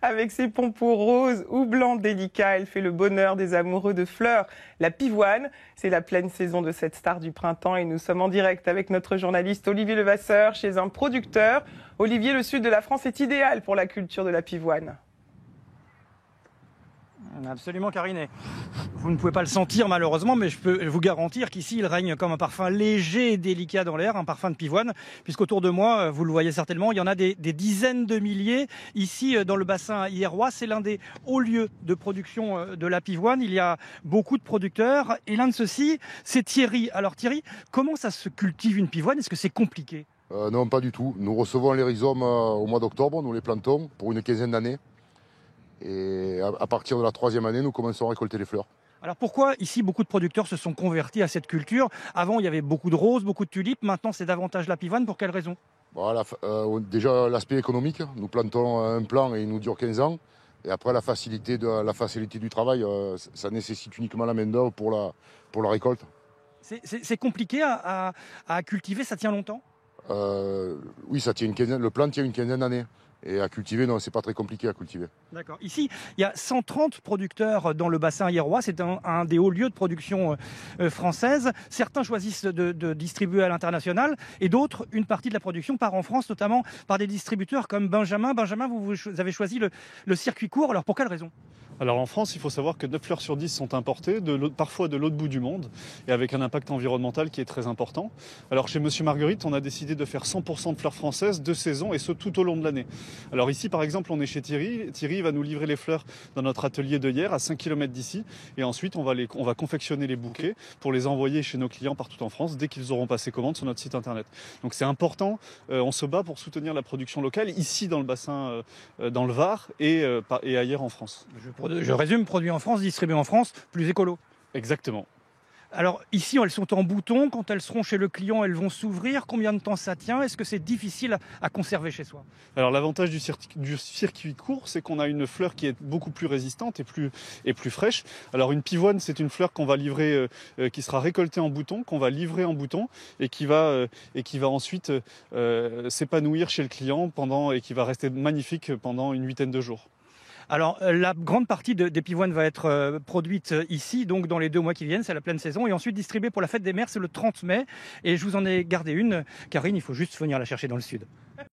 Avec ses pompons roses ou blancs délicats, elle fait le bonheur des amoureux de fleurs. La pivoine, c'est la pleine saison de cette star du printemps et nous sommes en direct avec notre journaliste Olivier Levasseur chez un producteur. Olivier, le sud de la France est idéal pour la culture de la pivoine. Absolument, Karine. Vous ne pouvez pas le sentir malheureusement, mais je peux vous garantir qu'ici il règne comme un parfum léger et délicat dans l'air, un parfum de pivoine, puisqu'autour de moi, vous le voyez certainement, il y en a des dizaines de milliers. Ici, dans le bassin hyérois, c'est l'un des hauts lieux de production de la pivoine. Il y a beaucoup de producteurs et l'un de ceux-ci, c'est Thierry. Alors Thierry, comment ça se cultive une pivoine? Est-ce que c'est compliqué? Non, pas du tout. Nous recevons les rhizomes au mois d'octobre, nous les plantons pour une quinzaine d'années. Et à partir de la 3e année, nous commençons à récolter les fleurs. Alors pourquoi ici beaucoup de producteurs se sont convertis à cette culture? Avant il y avait beaucoup de roses, beaucoup de tulipes, maintenant c'est davantage la pivoine, pour quelle raison? Voilà, déjà l'aspect économique, nous plantons un plant et il nous dure 15 ans. Et après la facilité du travail, ça nécessite uniquement la main d'œuvre pour la récolte. C'est compliqué à cultiver, ça tient longtemps? Oui, ça tient le plant tient une quinzaine d'années. Et à cultiver, non, c'est pas très compliqué à cultiver. D'accord. Ici, il y a 130 producteurs dans le bassin hyérois. C'est un des hauts lieux de production française. Certains choisissent de distribuer à l'international et d'autres, une partie de la production part en France, notamment par des distributeurs comme Benjamin. Benjamin, vous avez choisi le circuit court. Alors pour quelle raison? Alors en France, il faut savoir que 9 fleurs sur 10 sont importées, parfois de l'autre bout du monde, et avec un impact environnemental qui est très important. Alors chez Monsieur Marguerite, on a décidé de faire 100% de fleurs françaises de saison, et ce tout au long de l'année. Alors ici, par exemple, on est chez Thierry. Thierry va nous livrer les fleurs dans notre atelier de Hyères, à 5 km d'ici, et ensuite on va confectionner les bouquets pour les envoyer chez nos clients partout en France, dès qu'ils auront passé commande sur notre site internet. Donc c'est important, on se bat pour soutenir la production locale, ici dans le bassin, dans le Var, et ailleurs en France. Je résume, produit en France, distribué en France, plus écolo. Exactement. Alors ici, elles sont en bouton. Quand elles seront chez le client, elles vont s'ouvrir. Combien de temps ça tient? Est-ce que c'est difficile à conserver chez soi? Alors l'avantage du circuit court, c'est qu'on a une fleur qui est beaucoup plus résistante et plus fraîche. Alors une pivoine, c'est une fleur qu'on va livrer, qui sera récoltée en bouton, qu'on va livrer en bouton et qui va ensuite s'épanouir chez le client et qui va rester magnifique pendant une 8aine de jours. Alors, la grande partie des pivoines va être produite ici, donc dans les 2 mois qui viennent, c'est la pleine saison, et ensuite distribuée pour la fête des mères, c'est le 30 mai. Et je vous en ai gardé une, Karine, il faut juste venir la chercher dans le sud.